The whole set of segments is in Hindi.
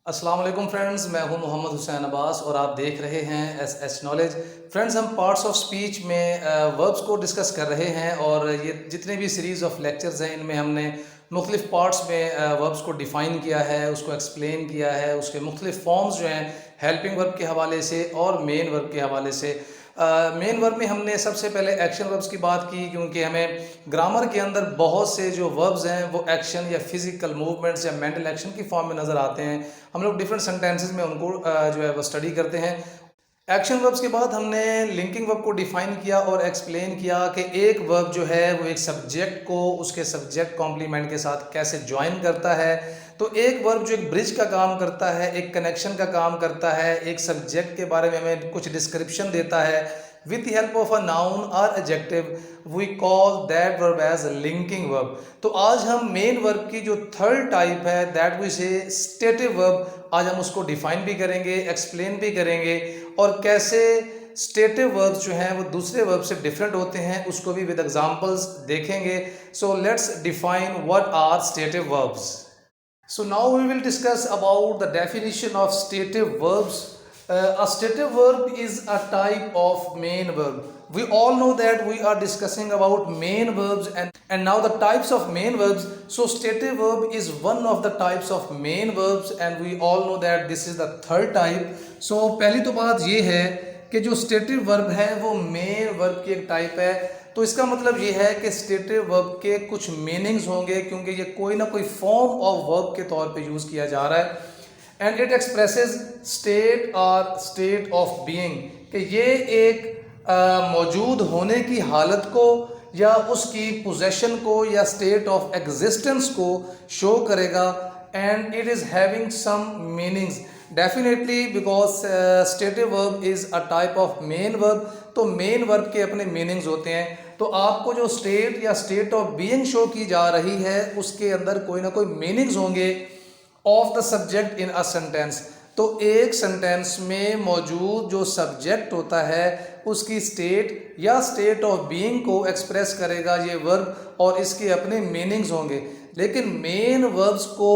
अस्सलाम वालेकुम फ्रेंड्स, मैं हूं मोहम्मद हुसैन अब्बास और आप देख रहे हैं एस नॉलेज। फ्रेंड्स, हम पार्ट्स ऑफ स्पीच में वर्ब्स को डिस्कस कर रहे हैं और ये जितने भी सीरीज़ ऑफ लेक्चर्स हैं इनमें हमने मुख्तलिफ पार्ट्स में वर्ब्स को डिफ़ाइन किया है, उसको एक्सप्लेन किया है, उसके मुख्तलिफ फॉर्म्स जो हैं हेल्पिंग वर्ब के हवाले से और मेन वर्ब के हवाले से। मेन वर्ब में हमने सबसे पहले एक्शन वर्ब्स की बात की, क्योंकि हमें ग्रामर के अंदर बहुत से जो वर्ब्स हैं वो एक्शन या फिजिकल मूवमेंट्स या मेंटल एक्शन की फॉर्म में नज़र आते हैं। हम लोग डिफरेंट सेंटेंसेस में उनको जो है वो स्टडी करते हैं। एक्शन वर्ब्स के बाद हमने लिंकिंग वर्ब को डिफाइन किया और एक्सप्लेन किया कि एक वर्ब जो है वो एक सब्जेक्ट को उसके सब्जेक्ट कॉम्प्लीमेंट के साथ कैसे ज्वाइन करता है। तो एक वर्ब जो एक ब्रिज का काम करता है, एक कनेक्शन का काम करता है, एक सब्जेक्ट के बारे में हमें कुछ डिस्क्रिप्शन देता है, with the help of a noun और adjective we call that verb as linking verb. तो आज हम मेन वर्ब की जो थर्ड टाइप है that we say stative verb, आज हम उसको डिफाइन भी करेंगे, एक्सप्लेन भी करेंगे और कैसे स्टेटिव वर्ब्स जो हैं वो दूसरे वर्ब से डिफरेंट होते हैं उसको भी विद एग्जांपल्स देखेंगे। So let's define what are stative verbs. So now we will discuss about the definition of stative verbs. A stative verb is a type of main verb. We all know that we are discussing about main verbs and now the types of main verbs. So stative verb is one of the types of main verbs and we all know that this is the third type. So पहली तो बात ये है कि जो स्टेटिव वर्ब है वो मेन वर्ब की एक टाइप है। तो इसका मतलब ये है कि स्टेटिव वर्ब के कुछ मीनिंग्स होंगे, क्योंकि ये कोई ना कोई फॉर्म ऑफ वर्ब के तौर पे यूज़ किया जा रहा है। एंड इट एक्सप्रेसेस स्टेट और स्टेट ऑफ बीइंग, कि ये एक मौजूद होने की हालत को या उसकी पोजेशन को या स्टेट ऑफ एग्जिस्टेंस को शो करेगा। And it is having some meanings definitely because stative verb is a type of main verb. तो मेन वर्ब के अपने मीनिंग्स होते हैं। तो आपको जो स्टेट या स्टेट ऑफ बीइंग शो की जा रही है उसके अंदर कोई ना कोई मीनिंग्स होंगे of the subject in a sentence. तो एक सेंटेंस में मौजूद जो सब्जेक्ट होता है उसकी स्टेट या स्टेट ऑफ बीइंग को एक्सप्रेस करेगा ये वर्ब और इसके अपने मीनिंग्स होंगे। लेकिन मेन वर्ब्स को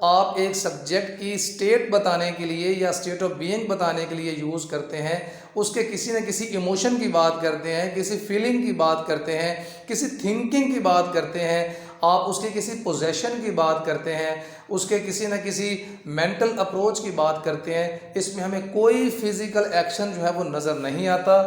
आप एक सब्जेक्ट की स्टेट बताने के लिए या स्टेट ऑफ बीइंग बताने के लिए यूज़ करते हैं। उसके किसी न किसी इमोशन की बात करते हैं, किसी फीलिंग की बात करते हैं, किसी थिंकिंग की बात करते हैं, आप उसके किसी पोजेशन की बात करते हैं, उसके किसी न किसी मेंटल अप्रोच की बात करते हैं। इसमें हमें कोई फिजिकल एक्शन जो है वो नज़र नहीं आता।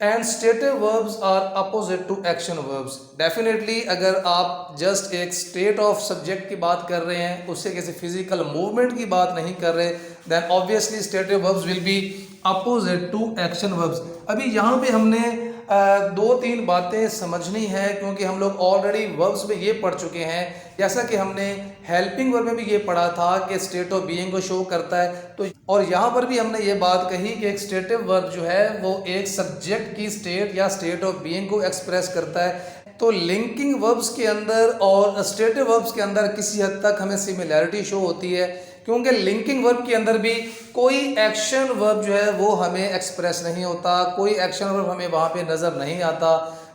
And stative verbs are opposite to action verbs. Definitely अगर आप जस्ट एक स्टेट ऑफ सब्जेक्ट की बात कर रहे हैं, उससे किसी फिजिकल मूवमेंट की बात नहीं कर रहे, then obviously stative verbs will be opposite to action verbs. अभी यहाँ पे हमने दो तीन बातें समझनी है, क्योंकि हम लोग ऑलरेडी वर्ब्स में ये पढ़ चुके हैं। जैसा कि हमने हेल्पिंग वर्ब में भी ये पढ़ा था कि स्टेट ऑफ बीइंग को शो करता है, तो और यहाँ पर भी हमने ये बात कही कि एक स्टेटिव वर्ब जो है वो एक सब्जेक्ट की स्टेट या स्टेट ऑफ बीइंग को एक्सप्रेस करता है। तो लिंकिंग वर्ब्स के अंदर और स्टेटिव वर्ब्स के अंदर किसी हद तक हमें सिमिलैरिटी शो होती है, क्योंकि लिंकिंग वर्ब के अंदर भी कोई एक्शन वर्ब जो है वो हमें एक्सप्रेस नहीं होता, कोई एक्शन वर्ब हमें वहाँ पे नज़र नहीं आता।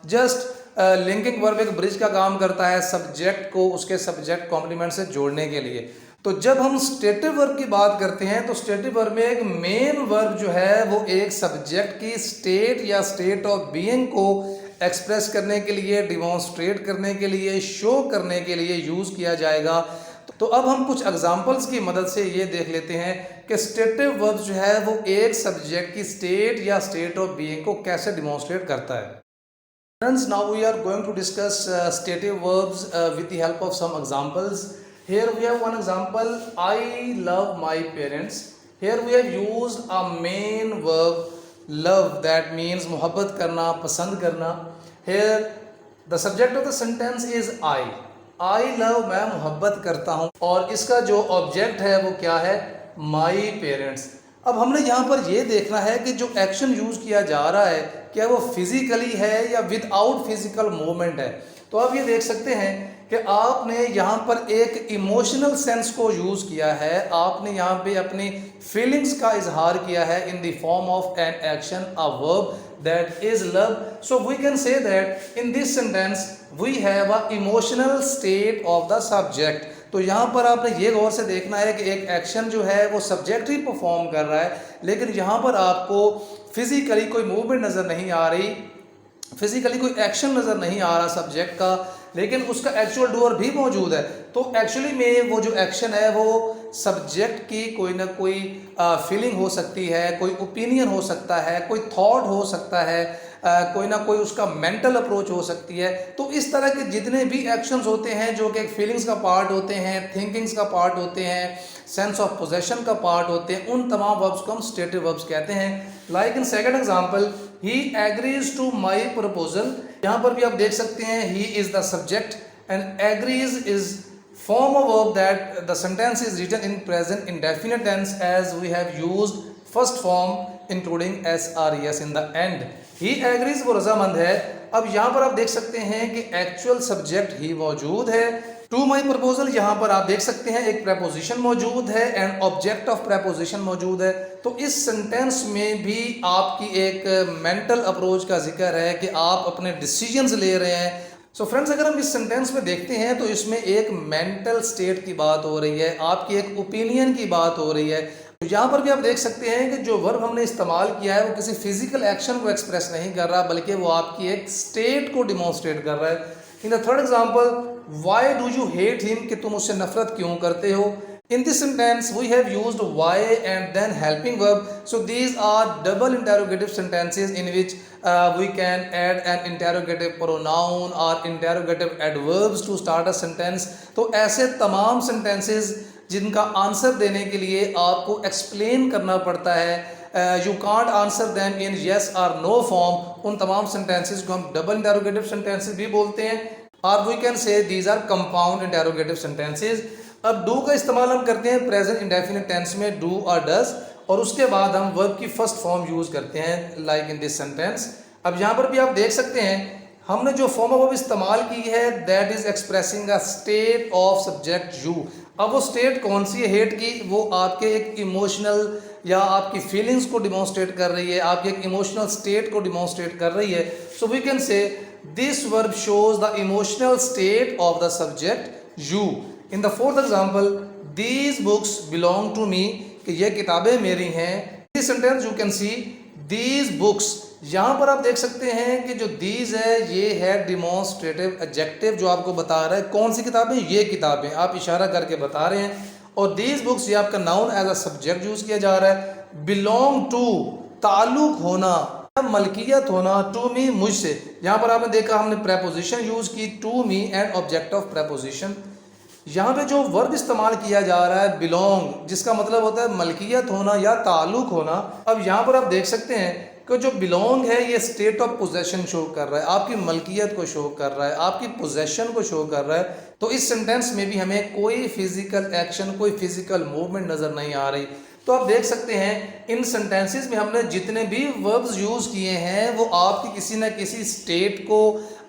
जस्ट लिंकिंग वर्ब एक ब्रिज का काम करता है सब्जेक्ट को उसके सब्जेक्ट कॉम्प्लीमेंट से जोड़ने के लिए। तो जब हम स्टेटिव वर्ब की बात करते हैं तो स्टेटिव वर्ब में एक मेन वर्ब जो है वो एक सब्जेक्ट की स्टेट या स्टेट ऑफ बीइंग को एक्सप्रेस करने के लिए, डिमॉन्स्ट्रेट करने के लिए, शो करने के लिए यूज़ किया जाएगा। तो अब हम कुछ एग्जांपल्स की मदद से ये देख लेते हैं कि स्टेटिव वर्ब जो है वो एक सब्जेक्ट की स्टेट या स्टेट ऑफ बीइंग को कैसे डिमॉन्स्ट्रेट करता है। Friends, now we are going to discuss stative verbs with the help of some examples. Here we have one example, I love my parents. Here we have used a main verb love, that means मोहब्बत करना, पसंद करना। Here the subject of the sentence is I love, मैं मोहब्बत करता हूँ, और इसका जो ऑब्जेक्ट है वो क्या है, my parents। अब हमने यहाँ पर ये देखना है कि जो एक्शन यूज़ किया जा रहा है क्या वो फिजिकली है या विदाउट फिजिकल मूवमेंट है। तो आप ये देख सकते हैं कि आपने यहाँ पर एक इमोशनल सेंस को यूज़ किया है, आपने यहाँ पे अपनी फीलिंग्स का इजहार किया है in the form of an action, a verb that is love. So we can say that in this sentence we have a emotional state of the subject. तो यहाँ पर आपने ये गौर से देखना है कि एक एक्शन जो है वो सब्जेक्ट ही परफॉर्म कर रहा है, लेकिन यहाँ पर आपको फिजिकली कोई मूवमेंट नज़र नहीं आ रही, फिजिकली कोई एक्शन नज़र नहीं आ रहा सब्जेक्ट का, लेकिन उसका एक्चुअल डूअर भी मौजूद है। तो एक्चुअली में वो जो एक्शन है वो सब्जेक्ट की कोई ना कोई फीलिंग हो सकती है, कोई ओपिनियन हो सकता है, कोई थॉट हो सकता है, कोई ना कोई उसका मेंटल अप्रोच हो सकती है। तो इस तरह के जितने भी एक्शंस होते हैं जो कि एक फीलिंग्स का पार्ट होते हैं, थिंकिंग्स का पार्ट होते हैं, सेंस ऑफ पोजेशन का पार्ट होते हैं, उन तमाम वर्ब्स को हम स्टेटिव वर्ब्स कहते हैं। Like in second example, he agrees to my proposal. यहाँ पर भी आप देख सकते हैं he is the subject and agrees is form of verb that the sentence is written in present indefinite tense as we have used first form including s or yes in the end. he agrees वो रजामंद है। अब यहाँ पर आप देख सकते हैं कि एक्चुअल सब्जेक्ट ही मौजूद है। टू माई प्रपोजल यहाँ पर आप देख सकते हैं एक प्रपोजिशन मौजूद है एंड ऑब्जेक्ट ऑफ प्रपोजिशन मौजूद है। तो इस सेंटेंस में भी आपकी एक मेंटल अप्रोच का जिक्र है कि आप अपने डिसीजंस ले रहे हैं। सो फ्रेंड्स, अगर हम इस सेंटेंस में देखते हैं तो इसमें एक मेंटल स्टेट की बात हो रही है, आपकी एक ओपिनियन की बात हो रही है। तो यहाँ पर भी आप देख सकते हैं कि जो वर्ब हमने इस्तेमाल किया है वो किसी फिजिकल एक्शन को एक्सप्रेस नहीं कर रहा, बल्कि वो आपकी एक स्टेट को डिमॉन्स्ट्रेट कर रहा है। In the third example, why do you hate him, कि तुम उससे नफरत क्यों करते हो। In this sentence, we have used why and then helping verb. So these are double interrogative sentences in which we can add an interrogative pronoun or interrogative adverbs to start a sentence. तो ऐसे तमाम sentences जिनका आंसर देने के लिए आपको explain करना पड़ता है, you can't answer them in yes or no form, उन तमाम sentences को हम double interrogative sentences भी बोलते हैं, और we can say these are compound interrogative sentences. अब डू का इस्तेमाल हम करते हैं प्रेजेंट इंडेफिनिट टेंस में, डू और डज, और उसके बाद हम वर्ब की फर्स्ट फॉर्म यूज करते हैं लाइक इन दिस सेंटेंस। अब यहाँ पर भी आप देख सकते हैं हमने जो फॉर्म ऑफ वर्ब इस्तेमाल की है that is expressing a state of subject you. अब वो स्टेट कौन सी है हेट की, वो आपके एक इमोशनल या आपकी फीलिंग्स को डिमॉन्स्ट्रेट कर रही है, आपके एक इमोशनल स्टेट को डिमॉन्स्ट्रेट कर रही है। So we can say this verb shows the emotional state of the subject you. In the fourth example, these books belong to me, कि ये किताबें मेरी हैं। This sentence you can see these books, यहाँ पर आप देख सकते हैं कि जो दीज है ये है डिमॉन्स्ट्रेटिव एडजेक्टिव जो आपको बता रहा है कौन सी किताबें, ये किताबें, आप इशारा करके बता रहे हैं। और दीज बुक्स ये आपका noun as a subject use किया जा रहा है। बिलोंग टू, ताल्लुक होना, मलकियत होना, टू मी, मुझसे। यहाँ पर आपने देखा हमने प्रेपोजिशन यूज की to me and object of preposition. यहाँ पे जो वर्ब इस्तेमाल किया जा रहा है बिलोंग, जिसका मतलब होता है मलकियत होना या ताल्लुक होना। अब यहाँ पर आप देख सकते हैं कि जो बिलोंग है ये स्टेट ऑफ पोजेशन शो कर रहा है, आपकी मलकियत को शो कर रहा है, आपकी पोजेशन को शो कर रहा है। तो इस सेंटेंस में भी हमें कोई फिजिकल एक्शन, कोई फिजिकल मूवमेंट नज़र नहीं आ रही। तो आप देख सकते हैं इन सेंटेंसेस में हमने जितने भी वर्ब्स यूज़ किए हैं वो आपकी किसी न किसी स्टेट को,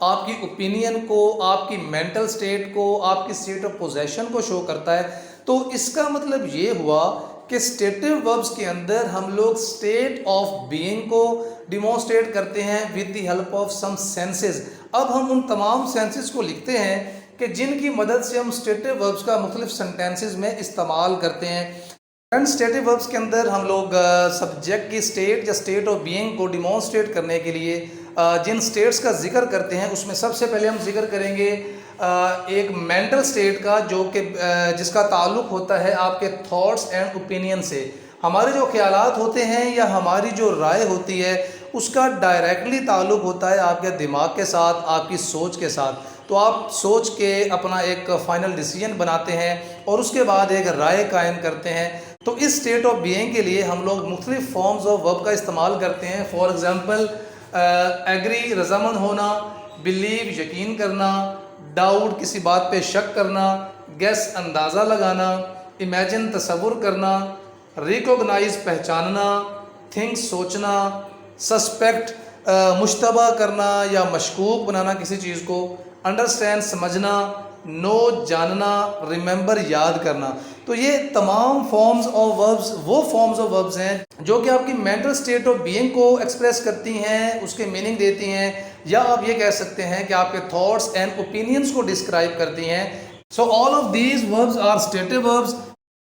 आपकी ओपिनियन को, आपकी मेंटल स्टेट को, आपकी स्टेट ऑफ पोजेशन को शो करता है। तो इसका मतलब ये हुआ कि स्टेटिव वर्ब्स के अंदर हम लोग स्टेट ऑफ बीइंग को डिमॉन्स्ट्रेट करते हैं with the help of some senses. अब हम उन तमाम सेंसेस को लिखते हैं कि जिनकी मदद से हम स्टेटिव वर्ब्स का मुख्तलिफ सेंटेंसेस में इस्तेमाल करते हैं। एंड स्टेटिव वर्ब्स के अंदर हम लोग सब्जेक्ट की स्टेट या स्टेट ऑफ बीइंग को डिमॉन्स्ट्रेट करने के लिए जिन स्टेट्स का जिक्र करते हैं उसमें सबसे पहले हम जिक्र करेंगे एक मेंटल स्टेट का, जो कि जिसका ताल्लुक होता है आपके थॉट्स एंड ओपिनियन से। हमारे जो ख्यालात होते हैं या हमारी जो राय होती है उसका डायरेक्टली ताल्लुक होता है आपके दिमाग के साथ, आपकी सोच के साथ। तो आप सोच के अपना एक फाइनल डिसीजन बनाते हैं और उसके बाद एक राय कायम करते हैं। तो इस स्टेट ऑफ बीइंग के लिए हम लोग मुख्तलिफ फॉर्म्स ऑफ वर्ब का इस्तेमाल करते हैं। फॉर एग्जांपल, एग्री रजामंद होना, बिलीव यकीन करना, डाउट किसी बात पे शक करना, गेस अंदाज़ा लगाना, इमेजिन तसव्वुर करना, रिकॉग्नाइज पहचानना, थिंक सोचना, सस्पेक्ट मुश्तबा करना या मशकूक बनाना किसी चीज़ को, अंडरस्टैंड समझना, नो जानना, रिमेंबर याद करना। तो ये तमाम फॉर्म्स ऑफ वर्ब्स वो फॉर्म्स ऑफ वर्ब्स हैं जो कि आपकी मेंटल स्टेट ऑफ बीइंग को एक्सप्रेस करती हैं, उसके मीनिंग देती हैं, या आप ये कह सकते हैं कि आपके थॉट्स एंड ओपिनियंस को डिस्क्राइब करती हैं। So all of these verbs are stative verbs.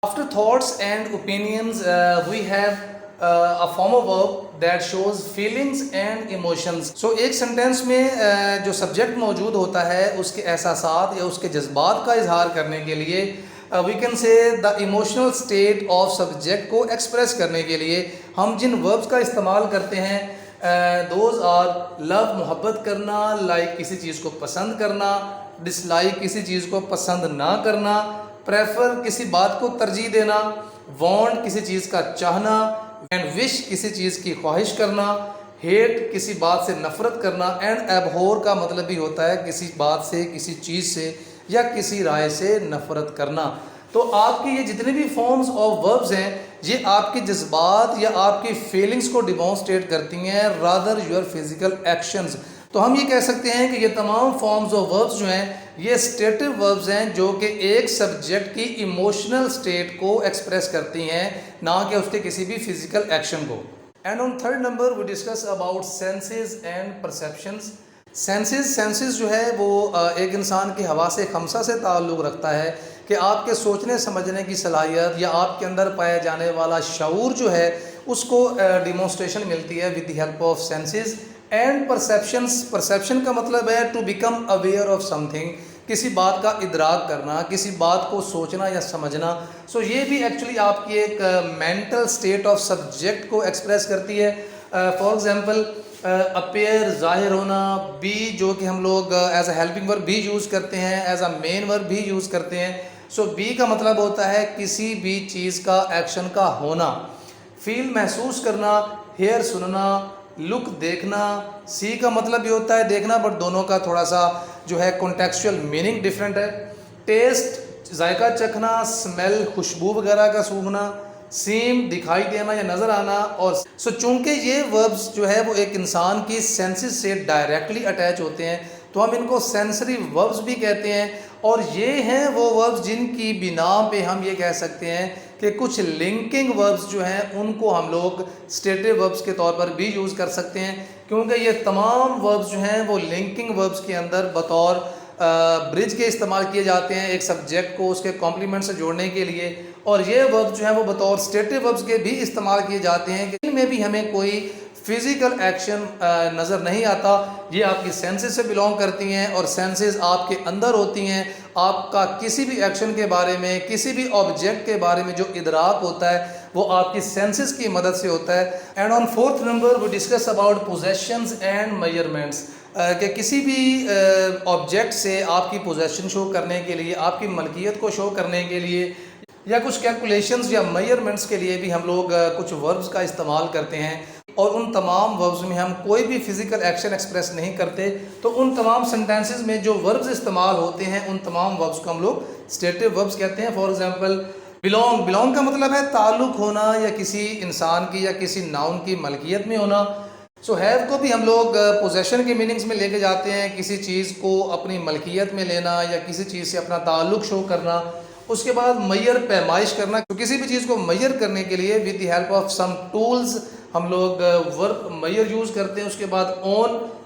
After thoughts and opinions, we have a formal verb that shows feelings and emotions. So एक सेंटेंस में जो सब्जेक्ट मौजूद होता है उसके एहसासात या उसके जज्बात का इजहार करने के लिए we can say the emotional state of subject को एक्सप्रेस करने के लिए हम जिन वर्ब्स का इस्तेमाल करते हैं दोज आर लव, मोहब्बत करना, लाइक किसी चीज़ को पसंद करना, डिसलाइक किसी चीज़ को पसंद ना करना, प्रेफर किसी बात को तरजीह देना, वांट किसी चीज़ का चाहना, एंड विश किसी चीज़ की ख्वाहिश करना, हेट किसी बात से नफरत करना, एंड एबहोर का मतलब भी होता है किसी बात से, किसी चीज़ से या किसी राय से नफरत करना। तो आपके ये जितने भी फॉर्म्स ऑफ वर्ब्स हैं ये आपके जज्बात या आपकी फीलिंग्स को डिमॉन्स्ट्रेट करती हैं रादर योर फिजिकल एक्शंस। तो हम ये कह सकते हैं कि ये तमाम फॉर्म्स ऑफ वर्ब्स जो हैं ये स्टेटिव वर्ब्स हैं जो कि एक सब्जेक्ट की इमोशनल स्टेट को एक्सप्रेस करती हैं, ना कि उसके किसी भी फिजिकल एक्शन को। And on third number we discuss about senses and perceptions. Senses जो है वो एक इंसान की हवासे खमसा से ताल्लुक़ रखता है कि आपके सोचने समझने की सलाहियत या आपके अंदर पाया जाने वाला शऊर जो है उसको डिमॉन्स्ट्रेशन मिलती है with the help of senses and perceptions. Perception का मतलब है to become aware of something, किसी बात का इदराक करना, किसी बात को सोचना या समझना। सो ये भी एक्चुअली आपकी एक मेंटल स्टेट ऑफ सब्जेक्ट को एक्सप्रेस करती है। फॉर एग्जांपल अपेयर ज़ाहिर होना, बी जो कि हम लोग एज अ हेल्पिंग वर्ब भी यूज़ करते हैं, एज अ मेन वर्ब भी यूज़ करते हैं। सो बी का मतलब होता है किसी भी चीज़ का, एक्शन का होना। फील महसूस करना, हेयर सुनना, लुक देखना। सी का मतलब भी होता है देखना, बट दोनों का थोड़ा सा जो है कॉन्टेक्चुअल मीनिंग डिफरेंट है। टेस्ट जायका चखना, स्मेल खुशबू वगैरह का सूंघना, सीम दिखाई देना या नज़र आना। और सो चूँकि ये वर्ब्स जो है वो एक इंसान की सेंसेस से डायरेक्टली अटैच होते हैं तो हम इनको सेंसरी वर्ब्स भी कहते हैं। और ये हैं वो वर्ब्स जिनकी बिना पे हम ये कह सकते हैं कि कुछ लिंकिंग वर्ब्स जो हैं उनको हम लोग स्टेटिव वर्ब्स के तौर पर भी यूज़ कर सकते हैं, क्योंकि ये तमाम वर्ब्स जो हैं वो लिंकिंग वर्ब्स के अंदर बतौर ब्रिज के इस्तेमाल किए जाते हैं एक सब्जेक्ट को उसके कॉम्प्लीमेंट से जोड़ने के लिए। और ये वर्ब्स जो हैं वो बतौर स्टेटिव वर्ब्स के भी इस्तेमाल किए जाते हैं कि इनमें भी हमें कोई फिज़िकल एक्शन नज़र नहीं आता। ये आपकी सेंसेस से बिलोंग करती हैं और सेंसेस आपके अंदर होती हैं। आपका किसी भी एक्शन के बारे में, किसी भी ऑब्जेक्ट के बारे में जो इदराक होता है वो आपकी सेंसेस की मदद से होता है। And on fourth number we discuss about possessions and measurements. कि किसी भी ऑब्जेक्ट से आपकी पोजेशन शो करने के लिए, आपकी मलकियत को शो करने के लिए या कुछ कैलकुलेशंस या मेजरमेंट्स के लिए भी हम लोग कुछ वर्ब्स का इस्तेमाल करते हैं। और उन तमाम वर्ब्स में हम कोई भी फिज़िकल एक्शन एक्सप्रेस नहीं करते, तो उन तमाम सेंटेंसेस में जो वर्ब्स इस्तेमाल होते हैं उन तमाम वर्ब्स को हम लोग स्टेटिव वर्ब्स कहते हैं। फॉर एग्जांपल बिलोंग का मतलब है ताल्लुक़ होना या किसी इंसान की या किसी नाउन की मलकियत में होना। सो हैव को भी हम लोग पोजेशन के मीनिंग्स में लेके जाते हैं, किसी चीज़ को अपनी मलकियत में लेना या किसी चीज़ से अपना ताल्लुक़ शो करना। उसके बाद मैयर, पैमाइश करना, तो किसी भी चीज़ को मैयर करने के लिए with the help of some tools हम लोग वर्ब मैयर यूज़ करते हैं। उसके बाद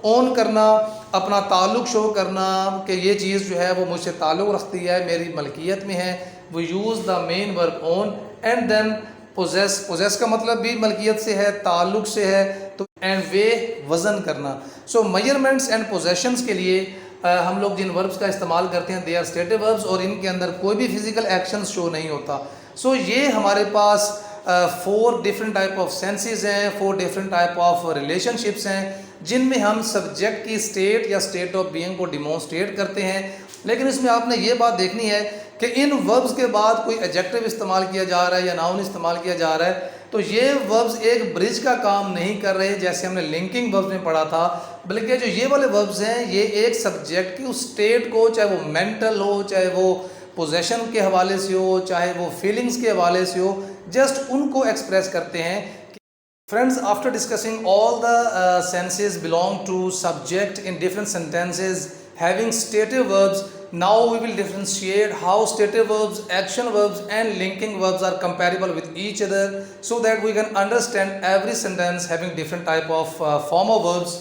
ओन करना, अपना ताल्लुक़ शो करना कि ये चीज़ जो है वो मुझसे ताल्लुक़ रखती है, मेरी मलकियत में है। वो use the main verb own. And then possess का मतलब भी मलकियत से है, ताल्लुक़ से है। तो एंड वे वज़न करना। सो मेजरमेंट्स एंड पोजेशंस के लिए हम लोग जिन वर्ब्स का इस्तेमाल करते हैं दे आर स्टेटिव वर्ब्स और इनके अंदर कोई भी फिजिकल एक्शन शो नहीं होता। सो ये हमारे पास 4 डिफरेंट टाइप ऑफ सेंसेस हैं, 4 डिफरेंट टाइप ऑफ रिलेशनशिप्स हैं जिनमें हम सब्जेक्ट की स्टेट या स्टेट ऑफ बीइंग को डिमॉन्स्ट्रेट करते हैं। लेकिन इसमें आपने ये बात देखनी है कि इन वर्ब्स के बाद कोई एडजेक्टिव इस्तेमाल किया जा रहा है या नाउन इस्तेमाल किया जा रहा है तो ये वर्ब्स एक ब्रिज का काम नहीं कर रहे जैसे हमने लिंकिंग वर्ब्स में पढ़ा था, बल्कि जो ये वाले वर्ब्स हैं ये एक सब्जेक्ट की उस स्टेट को, चाहे वो मेंटल हो, चाहे वो पोजेशन के हवाले से हो, चाहे वो फीलिंग्स के हवाले से हो, जस्ट उनको एक्सप्रेस करते हैं। Friends, after discussing all the senses belong to subject in different sentences having stative verbs, now we will differentiate how stative verbs, action verbs and linking verbs are comparable with each other so that we can understand every sentence having different type of form of verbs.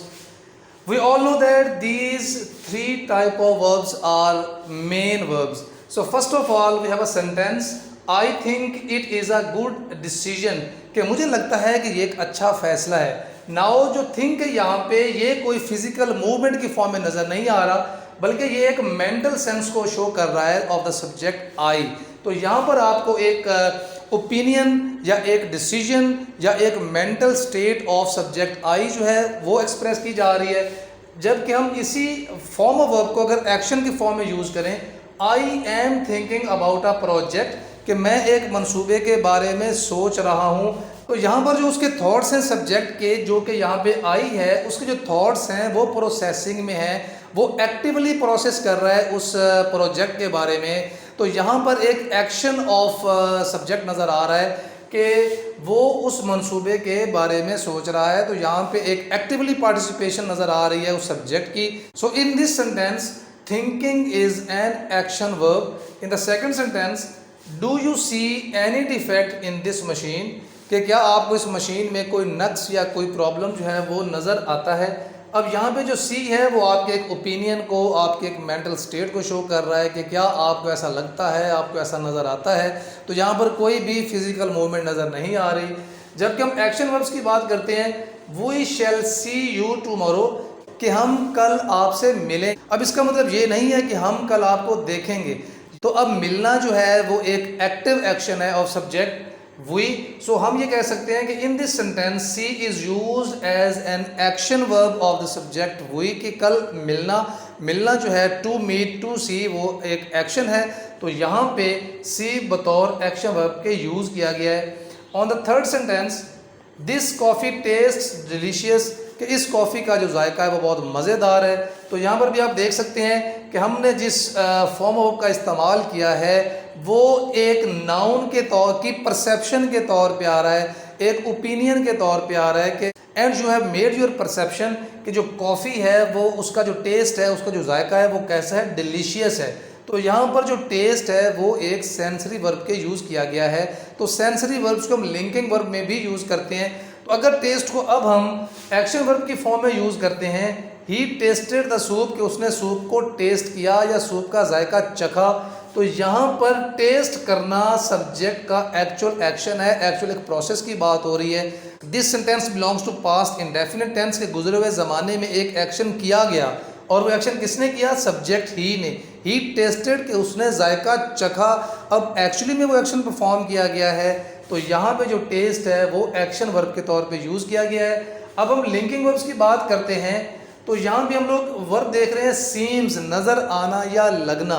We all know that these 3 type of verbs are main verbs. So first of all we have a sentence, I think it is a good decision, कि मुझे लगता है कि ये एक अच्छा फैसला है। नाउ जो थिंक है यहाँ पे ये कोई फिजिकल मूवमेंट की फॉर्म में नज़र नहीं आ रहा, बल्कि ये एक मेंटल सेंस को शो कर रहा है ऑफ द सब्जेक्ट आई। तो यहाँ पर आपको एक ओपिनियन या एक डिसीजन या एक mental state of subject I जो है वो एक्सप्रेस की जा रही है। जबकि हम इसी फॉर्म ऑफ वर्ब को अगर एक्शन की फॉर्म में यूज़ करें, I am thinking about a project, कि मैं एक मंसूबे के बारे में सोच रहा हूँ, तो यहाँ पर जो उसके थॉट्स हैं सब्जेक्ट के, जो कि यहाँ पे आई है, उसके जो थॉट्स हैं वो प्रोसेसिंग में हैं, वो एक्टिवली प्रोसेस कर रहा है उस प्रोजेक्ट के बारे में। तो यहाँ पर एक एक्शन ऑफ सब्जेक्ट नज़र आ रहा है कि वो उस मंसूबे के बारे में सोच रहा है। तो यहाँ पे एक एक्टिवली पार्टिसिपेशन नज़र आ रही है उस सब्जेक्ट की। So in this sentence thinking is an action verb. In the second sentence, do you see any defect in this machine, कि क्या आपको इस मशीन में कोई नक्स या कोई प्रॉब्लम जो है वो नज़र आता है। अब यहाँ पे जो सी है वो आपके एक ओपिनियन को, आपके एक मेंटल स्टेट को शो कर रहा है कि क्या आपको ऐसा लगता है, आपको ऐसा नज़र आता है। तो यहाँ पर कोई भी फिजिकल मूवमेंट नज़र नहीं आ रही। जबकि हम एक्शन वर्ब्स की बात करते हैं, we shall see you tomorrow, कि हम कल आपसे मिलें। अब इसका मतलब ये नहीं है कि हम कल आपको देखेंगे। तो अब मिलना जो है वो एक एक्टिव एक्शन है ऑफ सब्जेक्ट वी। सो हम ये कह सकते हैं कि in this sentence see is used as an action verb of the subject we, कि कल मिलना जो है, टू मीट, टू सी, वो एक एक्शन है। तो यहाँ पे सी बतौर एक्शन वर्ब के यूज़ किया गया है। On the third sentence, this coffee test delicious, कि इस कॉफ़ी का जो जायका है वो बहुत मज़ेदार है। तो यहाँ पर भी आप देख सकते हैं कि हमने जिस फॉर्म ऑफ का इस्तेमाल किया है वो एक नाउन के तौर की परसेप्शन के तौर पे आ रहा है, एक ओपिनियन के तौर पे आ रहा है कि and you have made your perception, कि जो कॉफ़ी है वो उसका जो टेस्ट है, उसका जो जायका है वो कैसा है, डिलीशियस है। तो यहाँ पर जो टेस्ट है वो एक सेंसरी वर्ब के यूज़ किया गया है। तो सेंसरी वर्ब्स को हम लिंकिंग वर्ब में भी यूज़ करते हैं। तो अगर टेस्ट को अब हम एक्शन वर्ब की फॉर्म में यूज़ करते हैं, ही टेस्टेड द सूप, कि उसने सूप को टेस्ट किया या सूप का जायका चखा। तो यहाँ पर टेस्ट करना सब्जेक्ट का एक्चुअल एक्शन है, एक्चुअल एक प्रोसेस की बात हो रही है। This sentence belongs to past indefinite tense, के गुजरे हुए ज़माने में एक एक्शन किया गया, और वो एक्शन किसने किया, सब्जेक्ट ही ने। ही टेस्टेड, कि उसने जायका चखा। अब एक्चुअली में वो एक्शन परफॉर्म किया गया है, तो यहाँ पे जो टेस्ट है वो एक्शन वर्ब के तौर पे यूज़ किया गया है। अब हम लिंकिंग वर्ब्स की बात करते हैं, तो यहाँ भी हम लोग वर्ब देख रहे हैं सीम्स, नज़र आना या लगना।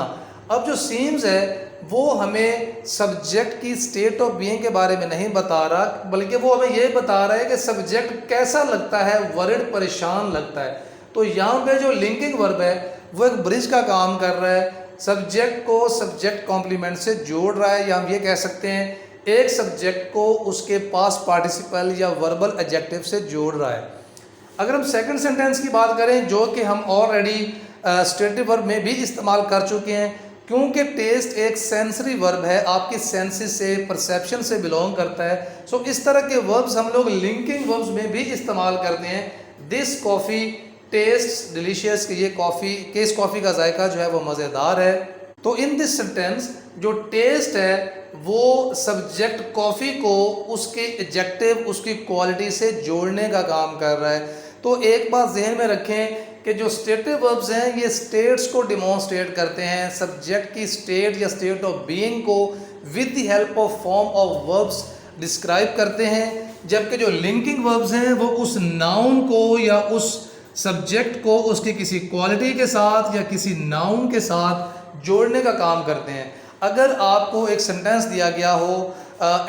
अब जो सीम्स है वो हमें सब्जेक्ट की स्टेट ऑफ बीइंग के बारे में नहीं बता रहा, बल्कि वो हमें ये बता रहा है कि सब्जेक्ट कैसा लगता है, वरिड परेशान लगता है। तो यहाँ पे जो लिंकिंग वर्ब है वो एक ब्रिज का काम कर रहा है, सब्जेक्ट को सब्जेक्ट कॉम्प्लीमेंट से जोड़ रहा है, या हम ये कह सकते हैं एक सब्जेक्ट को उसके पास पार्टिसिपल या वर्बल एडजेक्टिव से जोड़ रहा है। अगर हम सेकंड सेंटेंस की बात करें, जो कि हम ऑलरेडी स्टेटिव वर्ब में भी इस्तेमाल कर चुके हैं, क्योंकि टेस्ट एक सेंसरी वर्ब है, आपकी सेंसेस से, परसेप्शन से बिलोंग करता है। सो इस तरह के वर्ब्स हम लोग लिंकिंग वर्ब्स में भी इस्तेमाल करते हैं। दिस कॉफ़ी टेस्ट डिलीशियस, कि ये कॉफ़ी, कि इस कॉफ़ी का जायका जो है वो मज़ेदार है। तो इन दिस सेंटेंस जो टेस्ट है वो सब्जेक्ट कॉफ़ी को उसके एडजेक्टिव, उसकी क्वालिटी से जोड़ने का काम कर रहा है। तो एक बात जहन में रखें कि जो स्टेटिव वर्ब्स हैं ये स्टेट्स को डिमॉन्स्ट्रेट करते हैं, सब्जेक्ट की स्टेट या स्टेट ऑफ बीइंग को with the help of form of verbs describe करते हैं। जबकि जो लिंकिंग वर्ब्स हैं वो उस नाउन को या उस सब्जेक्ट को उसकी किसी क्वालिटी के साथ या किसी नाउन के साथ जोड़ने का काम करते हैं। अगर आपको एक सेंटेंस दिया गया हो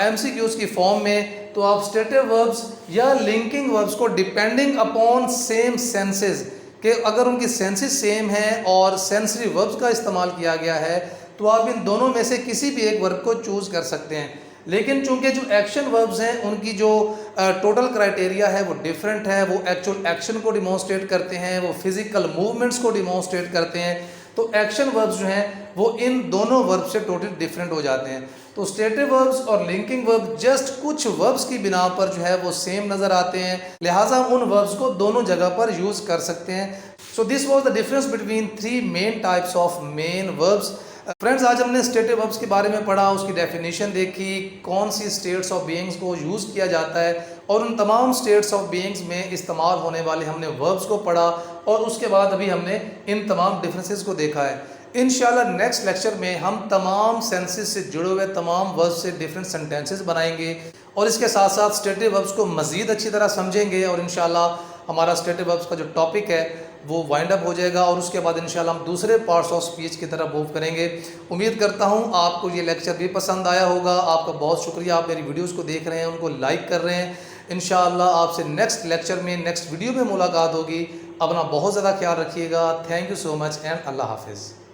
MCQs की फॉर्म में, तो आप स्टेटिव वर्ब्स या लिंकिंग वर्ब्स को डिपेंडिंग अपॉन सेम सेंसेस, कि अगर उनकी सेंसेस सेम हैं और सेंसरी वर्ब्स का इस्तेमाल किया गया है, तो आप इन दोनों में से किसी भी एक वर्ब को चूज़ कर सकते हैं। लेकिन चूंकि जो एक्शन वर्ब्स हैं उनकी जो टोटल क्राइटेरिया है वो डिफरेंट है, वो एक्चुअल एक्शन को डिमॉन्स्ट्रेट करते हैं, वो फिजिकल मूवमेंट्स को डिमॉन्स्ट्रेट करते हैं। तो एक्शन वर्ब्स जो हैं वो इन दोनों वर्ब से टोटली डिफरेंट हो जाते हैं। तो स्टेटिव वर्ब्स और लिंकिंग वर्ब जस्ट कुछ वर्ब्स की बिना पर जो है वो सेम नज़र आते हैं, लिहाजा हम उन वर्ब्स को दोनों जगह पर यूज़ कर सकते हैं। So this was the difference between 3 main types of main verbs. Friends, आज हमने स्टेटिव वर्ब्स के बारे में पढ़ा, उसकी डेफिनेशन देखी, कौन सी स्टेट्स ऑफ बीइंग्स को यूज़ किया जाता है और उन तमाम स्टेट्स ऑफ बीइंग्स में इस्तेमाल होने वाले हमने वर्ब्स को पढ़ा और उसके बाद अभी हमने इन तमाम डिफरेंसेस को देखा है। इंशाल्लाह नेक्स्ट लेक्चर में हम तमाम सेंसेस से जुड़े हुए तमाम वर्ब्स से डिफरेंट सेंटेंसेस बनाएंगे और इसके साथ साथ स्टेटिव वर्ब्स को मज़ीद अच्छी तरह समझेंगे और इंशाल्लाह हमारा स्टेटिव वर्ब्स का जो टॉपिक है वो वाइंड अप हो जाएगा और उसके बाद इंशाल्लाह हम दूसरे पार्ट्स ऑफ स्पीच की तरफ मूव करेंगे। उम्मीद करता हूँ आपको ये लेक्चर भी पसंद आया होगा। आपका बहुत शुक्रिया, आप मेरी वीडियोस को देख रहे हैं, उनको लाइक कर रहे हैं। इंशाल्लाह आपसे नेक्स्ट लेक्चर में, नेक्स्ट वीडियो में मुलाकात होगी। अपना बहुत ज़्यादा ख्याल रखिएगा। Thank you so much and अल्लाह हाफिज़।